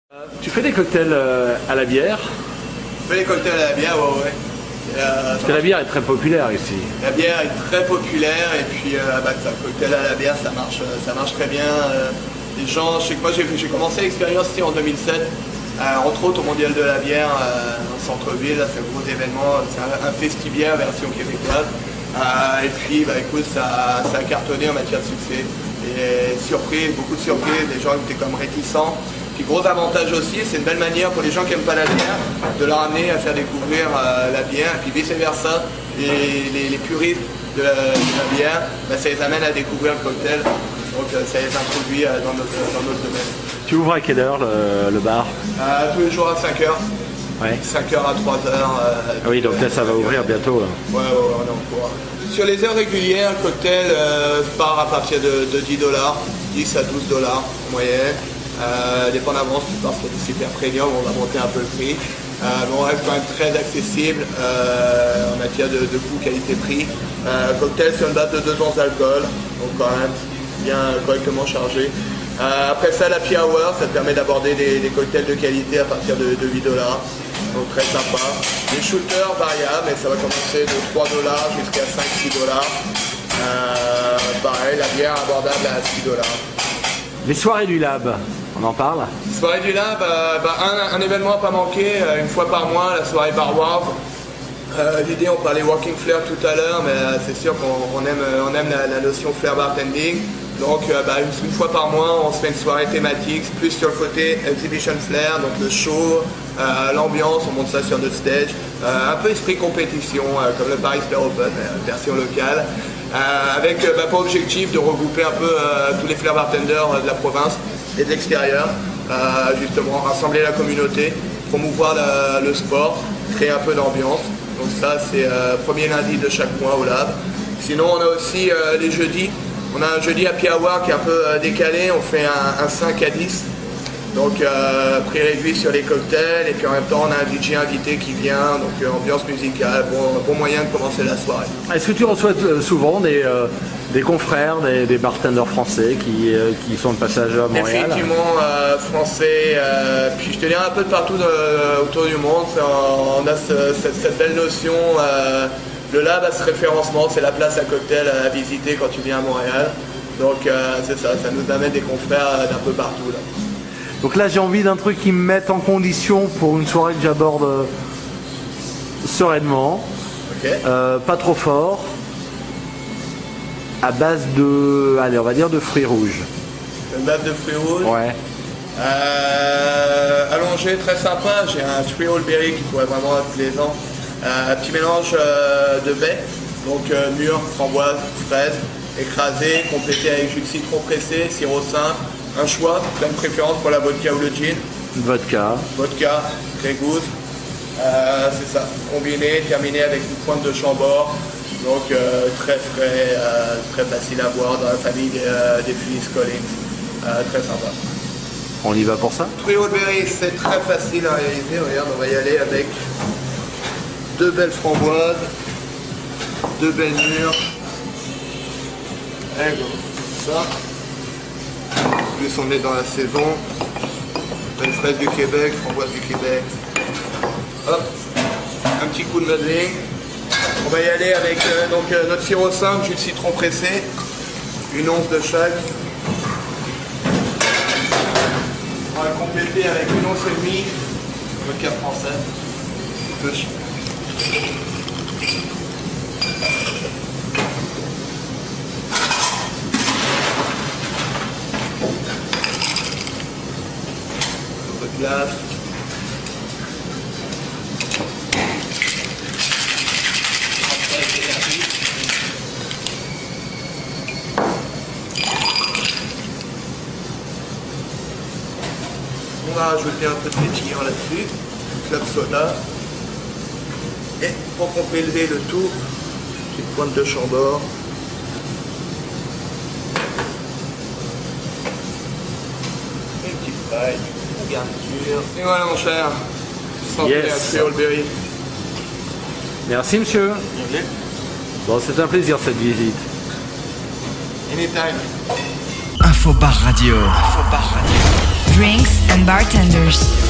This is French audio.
Tu fais des cocktails à la bière? Je fais des cocktails à la bière, ouais. Parce que la bière est très populaire ici. La bière est très populaire et puis ça, le cocktail à la bière ça marche très bien. Les gens, je sais que moi j'ai commencé l'expérience ici en 2007, entre autres au Mondial de la bière en centre-ville, c'est un gros événement, c'est un festibière version québécoise. Et puis écoute, ça a cartonné en matière de succès. Et surprise, beaucoup de surprises, les gens étaient comme réticents. Puis gros avantage aussi, c'est une belle manière pour les gens qui n'aiment pas la bière de leur amener à faire découvrir la bière, et puis vice versa, les puristes de la bière, ça les amène à découvrir le cocktail, donc ça les introduit dans notre domaine. Tu ouvres à quelle heure le bar? Tous les jours à 5h, ouais. 5h à 3h. Oui, donc là ça va ouvrir bientôt. Ouais, on est en cours. Sur les heures régulières, le cocktail part à partir de 10 $, 10 à 12 $ en moyenne. Dépendamment si tu pars sur du super premium, on va monter un peu le prix. Mais on reste quand même très accessible en matière de coût, qualité-prix. Cocktail sur une base de 2 onces d'alcool, donc quand même bien correctement chargé. Après ça, la Happy Hour, ça te permet d'aborder des cocktails de qualité à partir de 8 $, donc très sympa. Les shooters variables, mais ça va commencer de 3 $ jusqu'à 5-6 $. Pareil, la bière abordable à 6 $. Les soirées du Lab, on en parle? Soirée du Lab, un événement à pas manquer, une fois par mois, la soirée Bar Wars. L'idée, on parlait Working Flair tout à l'heure, mais c'est sûr qu'on aime la notion Flair Bartending. Donc une fois par mois, on se fait une soirée thématique, plus sur le côté Exhibition Flair, donc le show, l'ambiance, on monte ça sur notre stage. Un peu esprit compétition, comme le Paris Flair Open, version locale. Avec pour objectif de regrouper un peu tous les flair bartenders de la province et de l'extérieur, justement rassembler la communauté, promouvoir le sport, créer un peu d'ambiance. Donc ça c'est premier lundi de chaque mois au Lab. Sinon on a aussi les jeudis, on a un jeudi Happy Hour qui est un peu décalé, on fait un 5 à 10. Donc prix réduit sur les cocktails et puis en même temps on a un DJ invité qui vient, donc ambiance musicale, bon moyen de commencer la soirée. Est-ce que tu reçois souvent des confrères, des bartenders français qui sont de passage à Montréal? Effectivement, français, puis je te dirais un peu de partout autour du monde, on a cette belle notion, le Lab a ce référencement, c'est la place à cocktail à visiter quand tu viens à Montréal. Donc c'est ça nous amène des confrères d'un peu partout là. Donc là j'ai envie d'un truc qui me mette en condition pour une soirée que j'aborde sereinement, okay. Pas trop fort, à base de, allez on va dire de fruits rouges. Une base de fruits rouges? Ouais. Allongé, très sympa, j'ai un Triple Berry qui pourrait vraiment être plaisant. Un petit mélange de baies, donc mûres, framboises, fraises, écrasées, complété avec jus de citron pressé, sirop simple. Un choix, plein de préférence pour la vodka ou le gin. Vodka. Vodka, très good. C'est ça, combiné, terminé avec une pointe de Chambord. Donc très frais, très facile à boire dans la famille des Phyllis Collins. Très sympa. On y va pour ça? Trio de berry, c'est très facile à réaliser. Regarde, on va y aller avec 2 belles framboises, 2 belles mûres. Et go, ça. Plus on est dans la saison, belle fraise du Québec, framboise du Québec. Hop, un petit coup de mudding. On va y aller avec notre sirop simple, jus de citron pressé, 1 once de chaque. On va compléter avec 1 once et demie de vodka français. Push. Glace. On va rajouter un peu de pétillant là-dessus, club soda. Et pour compléter le tout, une pointe de Chambord. Une petite paille. Garniture. Et voilà mon cher, santé à Triple Berry. Merci monsieur. Bon, c'est un plaisir cette visite. Anytime. Infobar Radio. Infobar Radio. drinks and bartenders.